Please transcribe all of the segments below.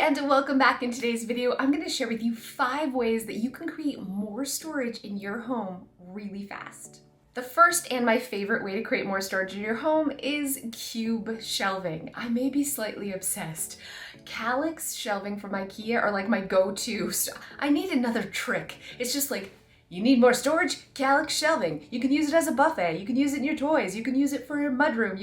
and welcome back. In today's video, I'm going to share with you 5 ways that you can create more storage in your home really fast. The first and my favorite way to create more storage in your home is cube shelving. I may be slightly obsessed. Calyx shelving from IKEA are like my go-to. I need another trick. It's just like, you need more storage? Calyx shelving. You can use it as a buffet. You can use it in your toys. You can use it for your mudroom.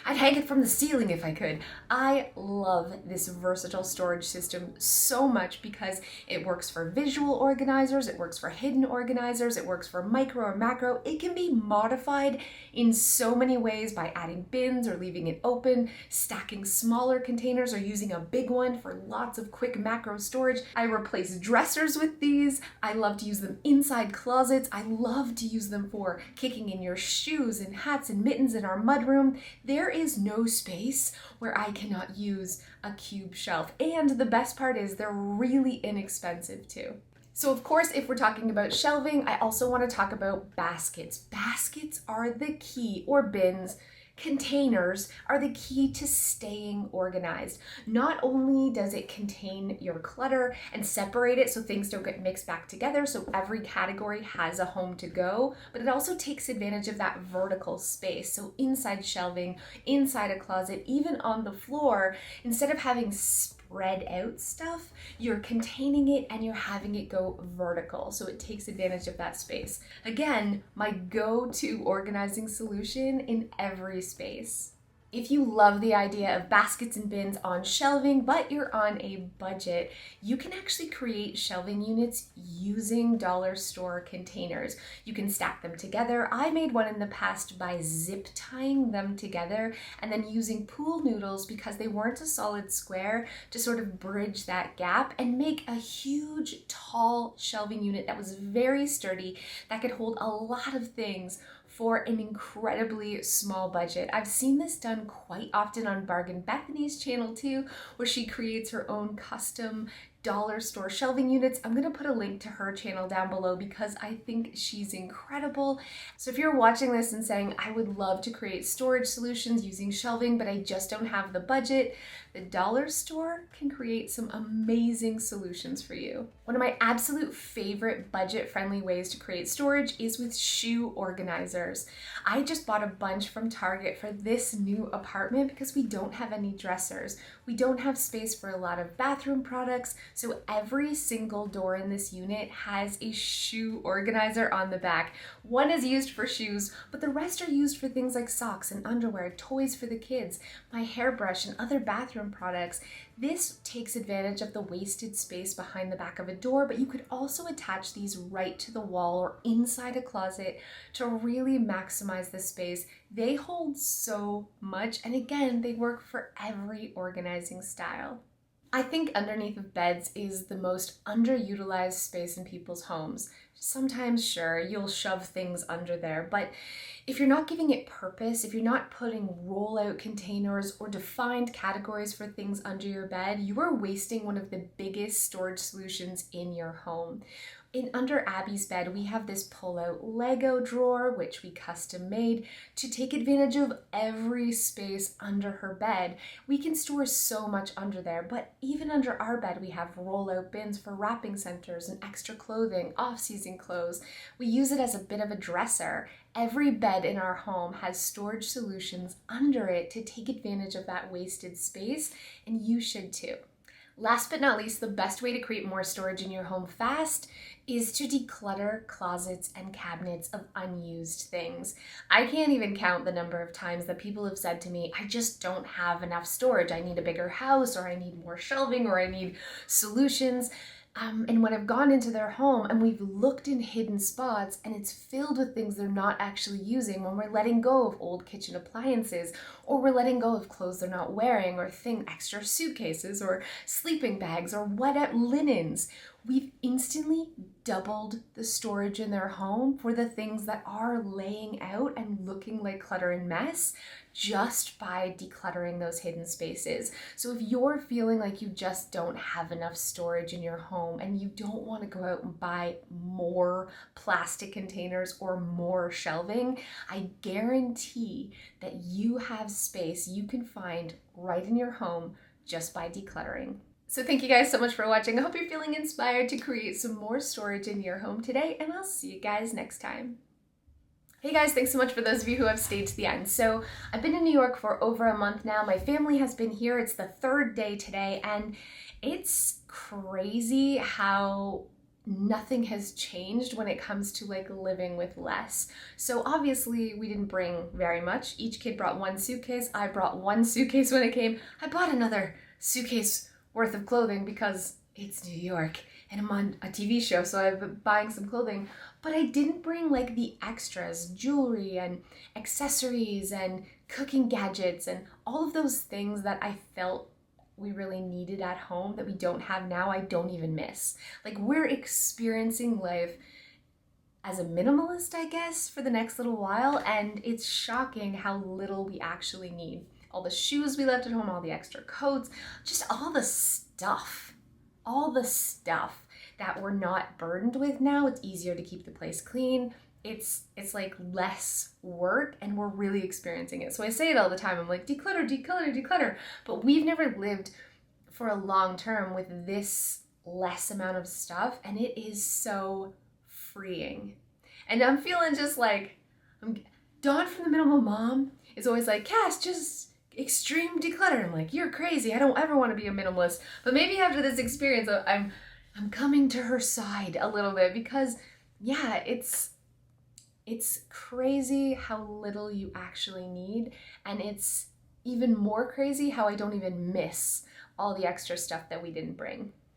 I'd hang it from the ceiling if I could. I love this versatile storage system so much because it works for visual organizers, it works for hidden organizers, it works for micro or macro. It can be modified in so many ways by adding bins or leaving it open, stacking smaller containers or using a big one for lots of quick macro storage. I replace dressers with these. I love to use them inside closets. I love to use them for kicking in your shoes and hats and mittens in our mudroom. There is no space where I cannot use a cube shelf. And the best part is they're really inexpensive too. So of course, if we're talking about shelving, I also want to talk about baskets. Baskets are the key, or bins. Containers are the key to staying organized. Not only does it contain your clutter and separate it so things don't get mixed back together, so every category has a home to go, but it also takes advantage of that vertical space. So inside shelving, inside a closet, even on the floor, instead of having spread out stuff, you're containing it and you're having it go vertical, so it takes advantage of that space. Again, my go-to organizing solution in every space. If you love the idea of baskets and bins on shelving, but you're on a budget, you can actually create shelving units using dollar store containers. You can stack them together. I made one in the past by zip tying them together and then using pool noodles, because they weren't a solid square, to sort of bridge that gap and make a huge, tall shelving unit that was very sturdy, that could hold a lot of things for an incredibly small budget. I've seen this done quite often on Bargain Bethany's channel too, where she creates her own custom dollar store shelving units. I'm gonna put a link to her channel down below because I think she's incredible. So if you're watching this and saying, I would love to create storage solutions using shelving, but I just don't have the budget, the dollar store can create some amazing solutions for you. One of my absolute favorite budget-friendly ways to create storage is with shoe organizers. I just bought a bunch from Target for this new apartment because we don't have any dressers. We don't have space for a lot of bathroom products, so every single door in this unit has a shoe organizer on the back. One is used for shoes, but the rest are used for things like socks and underwear, toys for the kids, my hairbrush, and other bathroom products. This takes advantage of the wasted space behind the back of a door, but you could also attach these right to the wall or inside a closet to really maximize the space. They hold so much, and again, they work for every organizing style. I think underneath of beds is the most underutilized space in people's homes. Sometimes, sure, you'll shove things under there, but if you're not giving it purpose, if you're not putting roll-out containers or defined categories for things under your bed, you are wasting one of the biggest storage solutions in your home. Under Abby's bed, we have this pull-out Lego drawer, which we custom made to take advantage of every space under her bed. We can store so much under there, but even under our bed, we have roll-out bins for wrapping centers and extra clothing, off-season clothes. We use it as a bit of a dresser. Every bed in our home has storage solutions under it to take advantage of that wasted space, and you should too. Last but not least, the best way to create more storage in your home fast is to declutter closets and cabinets of unused things. I can't even count the number of times that people have said to me, I just don't have enough storage. I need a bigger house, or I need more shelving, or I need solutions. And when I've gone into their home and we've looked in hidden spots and it's filled with things they're not actually using, when we're letting go of old kitchen appliances, or we're letting go of clothes they're not wearing, or extra suitcases or sleeping bags or whatever, linens, we've instantly doubled the storage in their home for the things that are laying out and looking like clutter and mess just by decluttering those hidden spaces. So if you're feeling like you just don't have enough storage in your home and you don't want to go out and buy more plastic containers or more shelving, I guarantee that you have space you can find right in your home just by decluttering. So thank you guys so much for watching. I hope you're feeling inspired to create some more storage in your home today, and I'll see you guys next time. Hey guys, thanks so much for those of you who have stayed to the end. So I've been in New York for over a month now. My family has been here. It's the third day today, and it's crazy how nothing has changed when it comes to like living with less. So obviously we didn't bring very much. Each kid brought one suitcase. I brought one suitcase when it came. I bought another suitcase worth of clothing because it's New York and I'm on a TV show, so I've been buying some clothing. But I didn't bring like the extras, jewelry and accessories and cooking gadgets and all of those things that I felt we really needed at home that we don't have now. I don't even miss. Like, we're experiencing life as a minimalist, I guess, for the next little while, and it's shocking how little we actually need. All the shoes we left at home, all the extra coats, just all the stuff that we're not burdened with now. It's easier to keep the place clean. It's like less work, and we're really experiencing it. So I say it all the time. I'm like, declutter, declutter, declutter. But we've never lived for a long term with this less amount of stuff, and it is so freeing. And I'm feeling just like, Dawn from the Minimal Mom is always like, Cass, just extreme declutter. I'm like, you're crazy. I don't ever want to be a minimalist. But maybe after this experience, I'm coming to her side a little bit, because yeah, it's crazy how little you actually need, and it's even more crazy how I don't even miss all the extra stuff that we didn't bring.